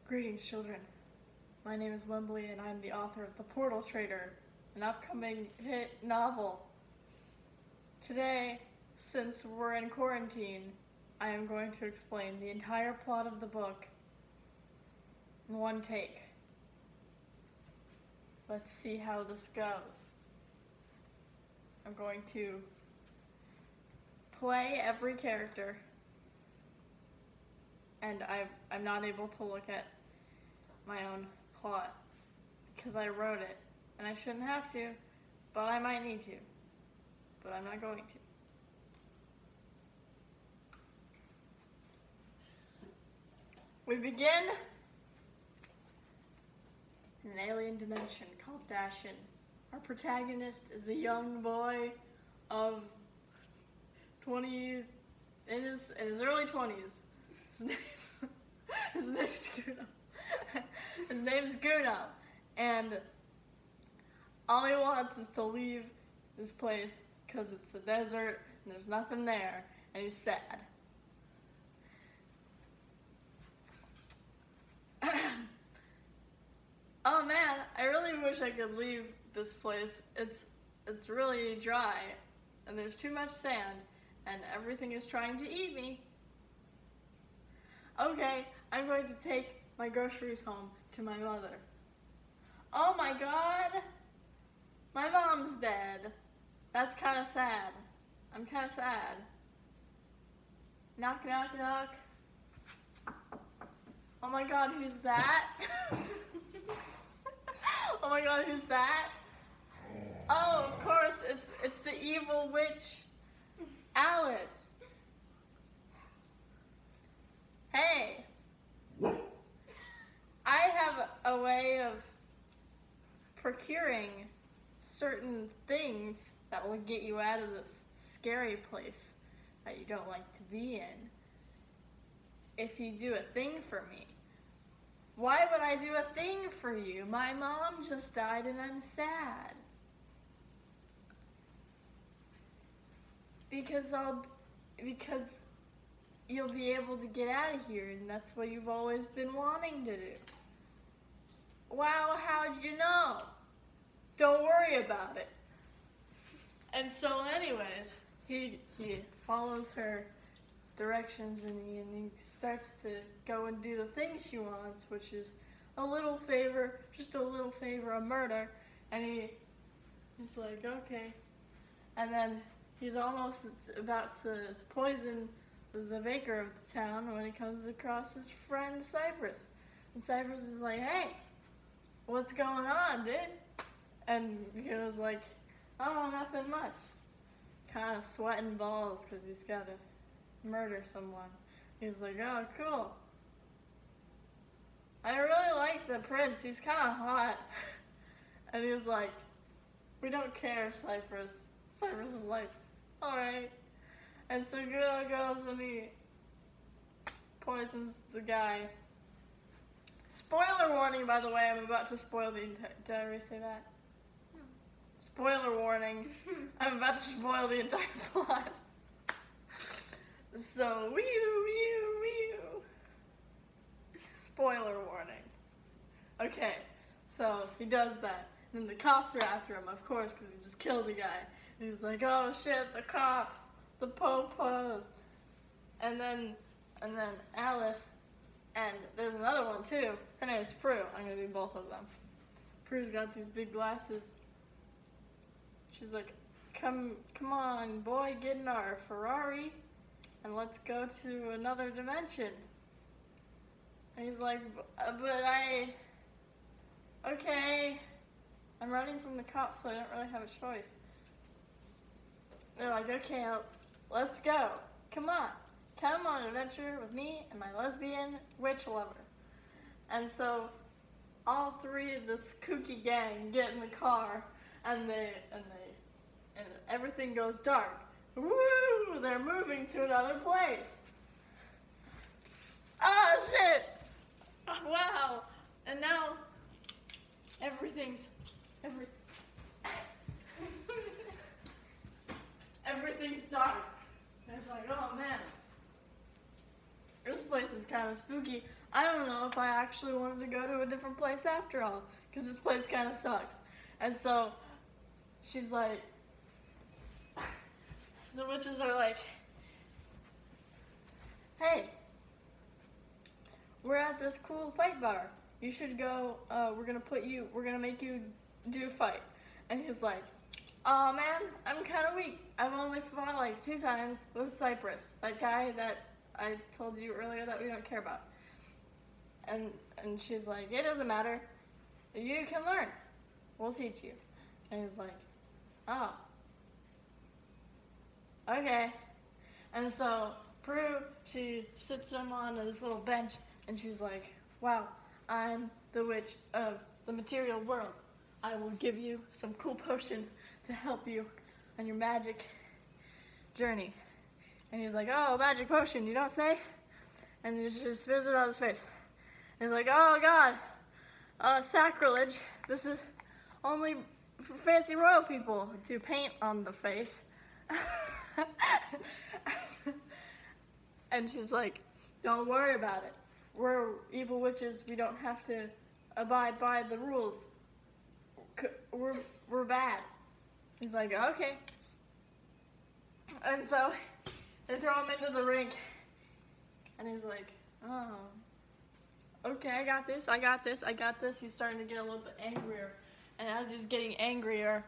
Greetings, children. My name is Wembley, and I'm the author of The Portal Traitor, an upcoming hit novel. Today, since we're in quarantine, I am going to explain the entire plot of the book in one take. Let's see how this goes. I'm going to play every character, and I'm not able to look at my own plot because I wrote it, and I shouldn't have to, but I might need to, but I'm not going to. We begin in an alien dimension called Dashin. Our protagonist is a young boy of 20, in his early 20s. His name's Guno. His name's Guno, and all he wants is to leave this place because it's a desert and there's nothing there, and he's sad. Oh man, I really wish I could leave this place. It's really dry, and there's too much sand, and everything is trying to eat me. Okay, I'm going to take my groceries home to my mother. Oh my god! My mom's dead. That's kind of sad. I'm kind of sad. Knock, knock, knock. Oh my god, who's that? Oh my god, who's that? Oh, of course, it's the evil witch, Alice. Hey, I have a way of procuring certain things that will get you out of this scary place that you don't like to be in if you do a thing for me. Why would I do a thing for you? My mom just died and I'm sad. Because you'll be able to get out of here, and that's what you've always been wanting to do. Wow, how'd you know? Don't worry about it. And so anyways, he follows her directions, and he starts to go and do the thing she wants, which is a little favor, a murder, and he's like, okay. And then he's almost about to poison the baker of the town when he comes across his friend Cypress. And Cypress is like, hey, what's going on, dude? And he was like, oh, nothing much. Kind of sweating balls because he's got to murder someone. He's like, oh, cool. I really like the prince. He's kind of hot. And he was like, we don't care, Cypress. Cypress is like, all right. And so Guno goes and he poisons the guy. Spoiler warning, by the way, I'm about to spoil the entire... Did I already say that? No. Spoiler warning. I'm about to spoil the entire plot. So, wee-oo. Spoiler warning. Okay, so he does that. And then the cops are after him, of course, because he just killed the guy. And he's like, oh shit, the cops. The popos. And then Alice, and there's another one too. Her name is Prue. I'm gonna do both of them. Prue's got these big glasses. She's like, come on, boy, get in our Ferrari, and let's go to another dimension. And he's like, okay, I'm running from the cops, so I don't really have a choice. They're like, okay, let's go. Come on an adventure with me and my lesbian witch lover. And so all three of this kooky gang get in the car, and everything goes dark. Woo! They're moving to another place. Oh shit! Wow! And now everything's dark. And it's like, oh man, this place is kind of spooky. I don't know if I actually wanted to go to a different place after all, because this place kind of sucks. And so she's like, the witches are like, hey, we're at this cool fight bar. You should go, we're gonna make you do a fight. And he's like, oh man, I'm kind of weak. I've only fought like 2 times with Cypress, that guy that I told you earlier that we don't care about. And she's like, it doesn't matter. You can learn. We'll teach you. And he's like, oh, okay. And so Prue, she sits him on this little bench, and she's like, wow, I'm the witch of the material world. I will give you some cool potion to help you on your magic journey. And he's like, oh, magic potion, you don't say? And he just spits it on his face. And he's like, oh God, sacrilege. This is only for fancy royal people to paint on the face. And she's like, don't worry about it. We're evil witches. We don't have to abide by the rules. We're bad. He's like, okay. And so they throw him into the rink. And he's like, oh, okay, I got this. He's starting to get a little bit angrier. And as he's getting angrier,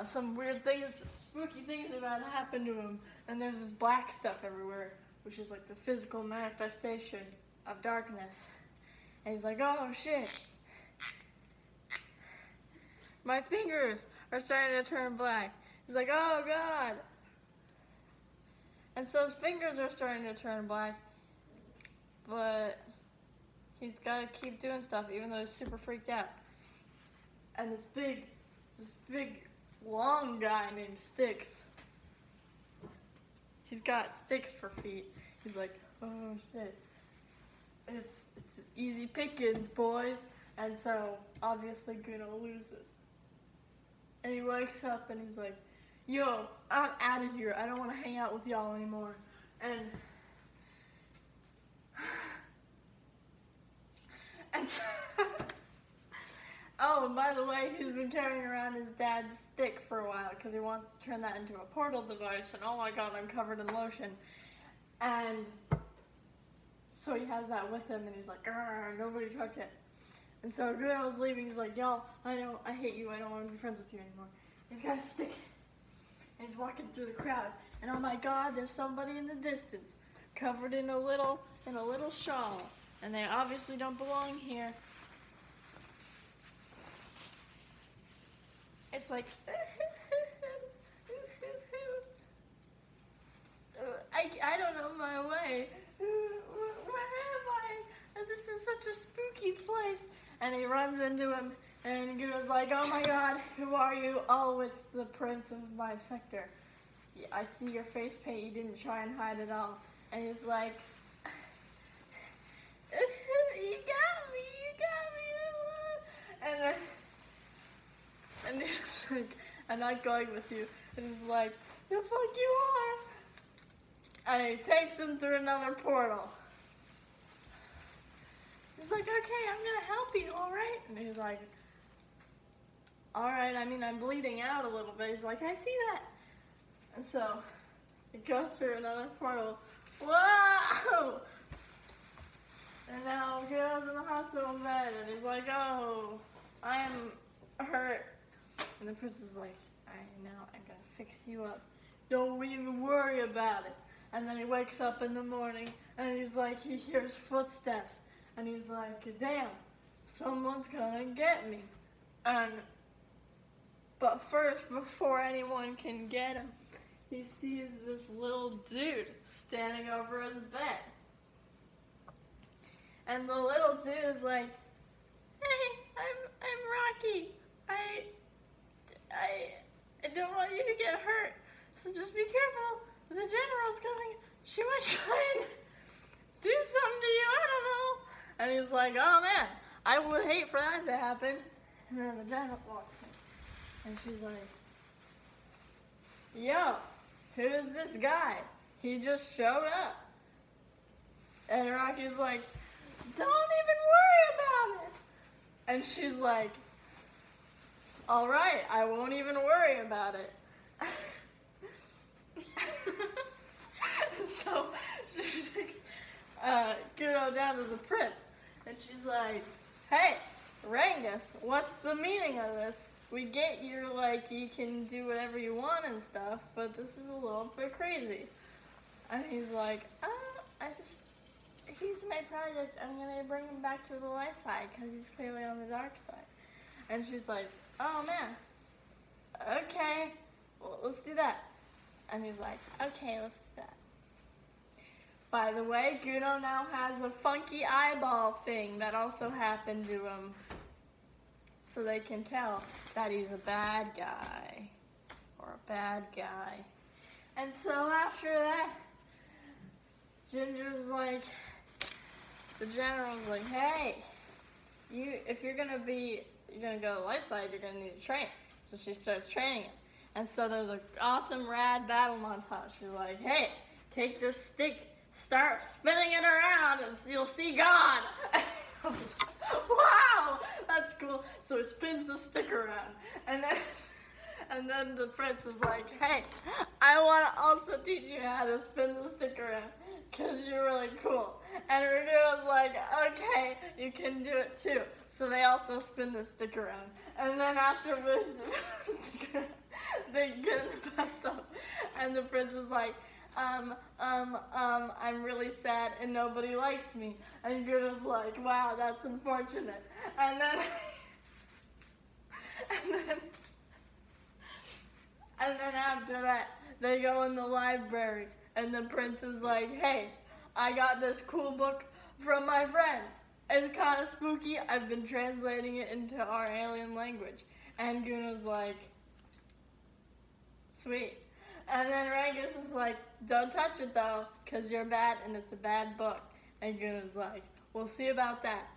some weird things, spooky things are about to happen to him. And there's this black stuff everywhere, which is like the physical manifestation of darkness. And he's like, oh shit. My fingers are starting to turn black. He's like, oh God. And so his fingers are starting to turn black, but he's got to keep doing stuff even though he's super freaked out. And this big, long guy named Styx, he's got sticks for feet. He's like, oh shit. It's easy pickings, boys. And so, obviously gonna lose it. And he wakes up and he's like, yo, I'm out of here. I don't want to hang out with y'all anymore. And so, oh, and by the way, he's been carrying around his dad's stick for a while because he wants to turn that into a portal device. And oh my God, I'm covered in lotion. And so he has that with him, and he's like, nobody touch it. And so Guno's leaving. He's like, y'all, I hate you. I don't want to be friends with you anymore. He's got a stick. And he's walking through the crowd. And oh my God, there's somebody in the distance, covered in a little shawl. And they obviously don't belong here. It's like, I don't know my way. Where am I? This is such a spooky place. And he runs into him, and Guno's like, oh my God, who are you? Oh, it's the prince of my sector. I see your face paint, you didn't try and hide it all. And he's like, you got me. And he's like, I'm not going with you. And he's like, the fuck you are. And he takes him through another portal. He's like, okay, I'm gonna help you, all right? And he's like, all right, I mean, I'm bleeding out a little bit. He's like, I see that. And so, he goes through another portal. Whoa! And now he goes in the hospital bed, and he's like, oh, I'm hurt. And the princess is like, I'm gonna fix you up. Don't even worry about it. And then he wakes up in the morning, and he's like, he hears footsteps. And he's like, damn, someone's gonna get me. But first, before anyone can get him, he sees this little dude standing over his bed. And the little dude is like, hey, I'm Rocky. I don't want you to get hurt. So just be careful. The general's coming. She might try and do something to you. I don't know. And he's like, oh man, I would hate for that to happen. And then the general walks in. And she's like, yo, who is this guy? He just showed up. And Rocky's like, don't even worry about it. And she's like, all right, I won't even worry about it. So she takes Guno down to the prince, and she's like, hey, Rangus, what's the meaning of this? We get you're like, you can do whatever you want and stuff, but this is a little bit crazy. And he's like, he's my project. I'm going to bring him back to the light side because he's clearly on the dark side. And she's like, oh man, okay, well, let's do that. And he's like, okay, let's do that. By the way, Guno now has a funky eyeball thing that also happened to him. So they can tell that he's a bad guy. Or a bad guy. And so after that, Ginger's like, the general's like, hey, if you're gonna go to the light side, you're gonna need to train. So she starts training him. And so there's an awesome rad battle montage. She's like, hey, take this stick, start spinning it around, and you'll see God. Wow, that's cool. So he spins the stick around, and then the prince is like, hey, I want to also teach you how to spin the stick around, because you're really cool. And Rudeo's like, okay, you can do it too. So they also spin the stick around. And then after this stick around, they get in the bathtub, and the prince is like, I'm really sad and nobody likes me. And Guno's like, wow, that's unfortunate. And then, and then after that, they go in the library, and the prince is like, hey, I got this cool book from my friend. It's kind of spooky. I've been translating it into our alien language. And Guno's like, sweet. And then Rangus is like, don't touch it though, because you're bad and it's a bad book. And Guno's like, we'll see about that.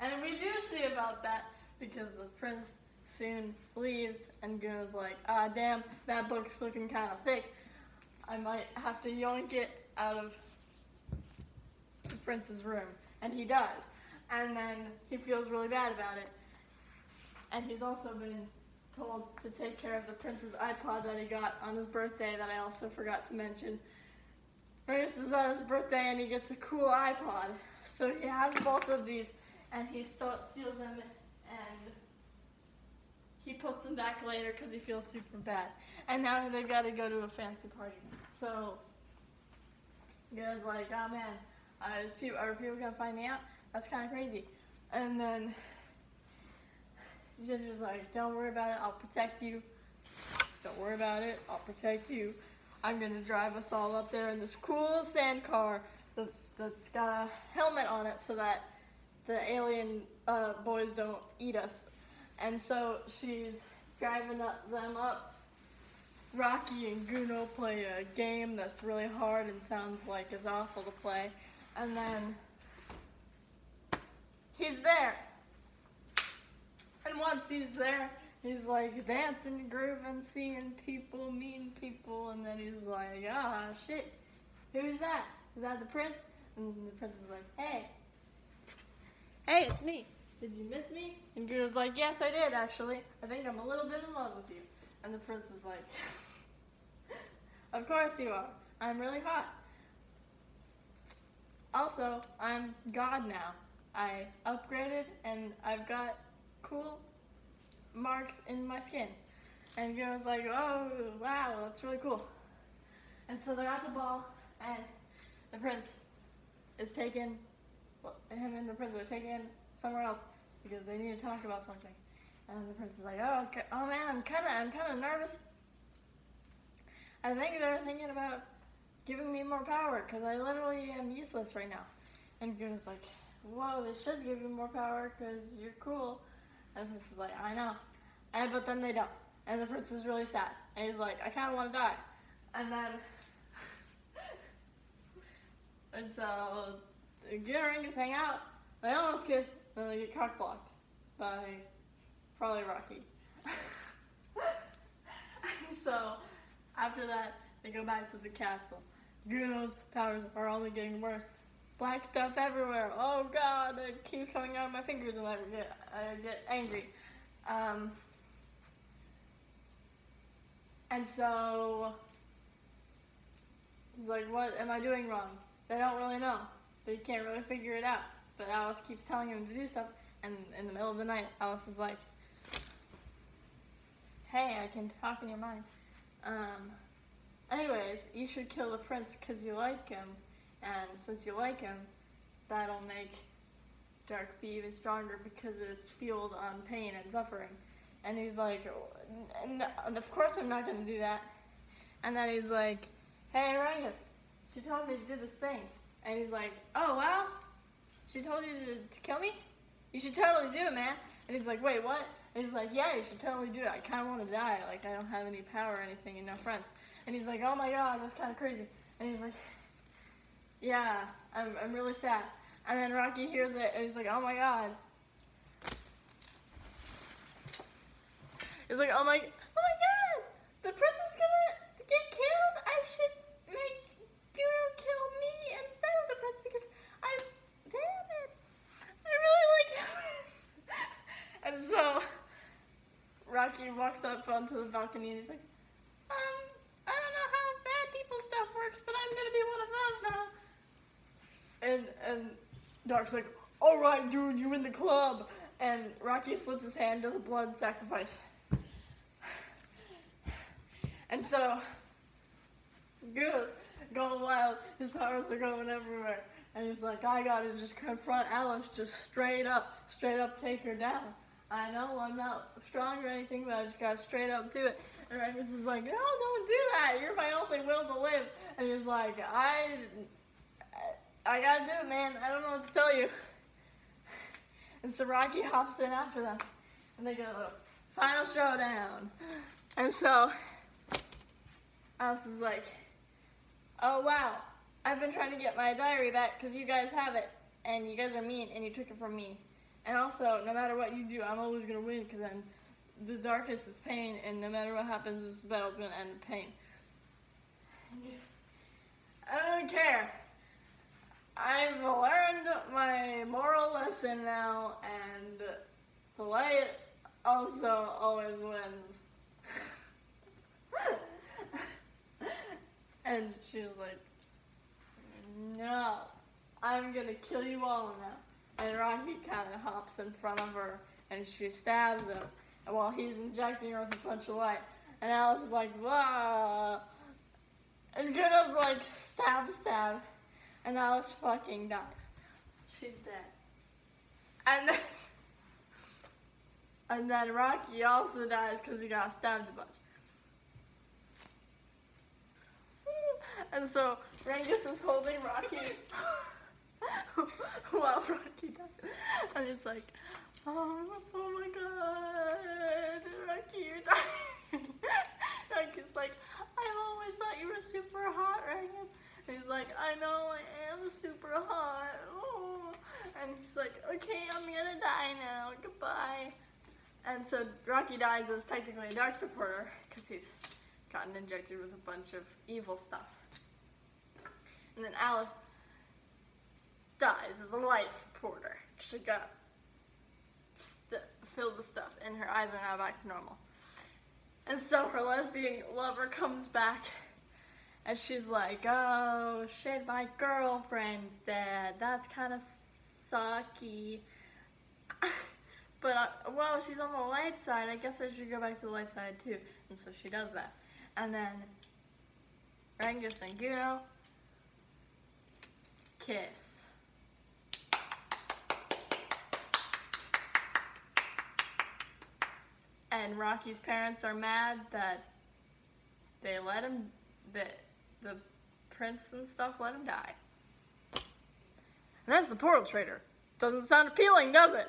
And we do see about that, because the prince soon leaves, and Guno's like, ah, damn, that book's looking kind of thick. I might have to yoink it out of the prince's room. And he does. And then he feels really bad about it. And he's also been told to take care of the prince's iPod that he got on his birthday that I also forgot to mention. Rangus is on his birthday and he gets a cool iPod. So he has both of these, and he steals them and he puts them back later because he feels super bad. And now they've got to go to a fancy party. So Guno's like, oh man, are people gonna find me out? That's kind of crazy. And then Ginger's like, don't worry about it, I'll protect you. Don't worry about it, I'll protect you. I'm gonna drive us all up there in this cool sand car that's got a helmet on it so that the alien boys don't eat us. And so she's driving them up. Rocky and Guno play a game that's really hard and sounds like it's awful to play. And then he's there. And once he's there, he's like dancing, grooving, seeing people, meeting people, and then he's like, ah, shit, who's that? Is that the prince? And the prince is like, hey, it's me. Did you miss me? And Guno's like, yes, I did, actually. I think I'm a little bit in love with you. And the prince is like, of course you are. I'm really hot. Also, I'm God now. I upgraded, and I've got cool marks in my skin. And Guno's like, oh, wow, that's really cool. And so they're at the ball, and the prince is taken, him and the prince are taken somewhere else because they need to talk about something. And the prince is like, oh, okay. Oh man, I'm kind of nervous. I think they're thinking about giving me more power because I literally am useless right now. And Guno's like, whoa, they should give you more power because you're cool. And the prince is like, I know. But then they don't. And the prince is really sad. And he's like, I kind of want to die. And then, and so, Guno and Rangus hang out. They almost kiss, and they get cock blocked by probably Rocky. So, after that, they go back to the castle. Guno's powers are only getting worse. Black stuff everywhere. Oh God, it keeps coming out of my fingers and I get angry. And so he's like, what am I doing wrong? They don't really know. They can't really figure it out. But Alice keeps telling him to do stuff, and in the middle of the night, Alice is like, hey, I can talk in your mind. Anyways, you should kill the prince because you like him, and since you like him, that'll make Dark be even stronger because it's fueled on pain and suffering. And he's like, no, of course I'm not going to do that. And then he's like, hey, Rangus, she told me to do this thing. And he's like, oh, wow? She told you to kill me? You should totally do it, man. And he's like, wait, what? And he's like, yeah, you should totally do it. I kind of want to die. Like, I don't have any power or anything and no friends. And he's like, oh my God, that's kind of crazy. And he's like, yeah, I'm really sad. And then Rocky hears it and he's like, oh my God. He's like, oh my God, the prince is gonna get killed. I should make Buno kill me instead of the prince because damn it, I really like him. And so Rocky walks up onto the balcony and he's like, I don't know how bad people stuff works, but I'm gonna be one of those now. And Dark's like, all right, dude, you in the club. And Rocky slits his hand, does a blood sacrifice. And so, good, going wild, his powers are going everywhere. And he's like, I gotta just confront Alice, just straight up take her down. I know I'm not strong or anything, but I just gotta straight up do it. And Rangus is like, no, don't do that, you're my only will to live. And he's like, I gotta do it, man, I don't know what to tell you. And so Rocky hops in after them, and they go, final showdown. And so, Alice is like, oh wow, I've been trying to get my diary back because you guys have it, and you guys are mean, and you took it from me. And also, no matter what you do, I'm always going to win because then the darkness is pain, and no matter what happens, this battle's going to end in pain. I don't care. I've learned my moral lesson now, and the light also always wins. And she's like, no, I'm gonna kill you all now. And Rocky kind of hops in front of her and she stabs him and while he's injecting her with a bunch of light. And Alice is like, whoa. And Guno's like, stab. And Alice fucking dies. She's dead. And then Rocky also dies because he got stabbed a bunch. And so Rangus is holding Rocky while Rocky dies. And he's like, oh my God, Rocky, you're dying. Rocky's like, I've always thought you were super hot, Rangus. And he's like, I know, I am super hot. Oh. And he's like, okay, I'm gonna die now. Goodbye. And so Rocky dies as technically a dark supporter because he's gotten injected with a bunch of evil stuff. And then Alice dies as a light supporter. She got filled with stuff and her eyes are now back to normal. And so her lesbian lover comes back and she's like, oh shit, my girlfriend's dead. That's kind of sucky. But, well, she's on the light side. I guess I should go back to the light side too. And so she does that. And then Rangus and Guno kiss. And Rocky's parents are mad that they let him, that the prince and stuff let him die. And that's the Portal Traitor. Doesn't sound appealing, does it?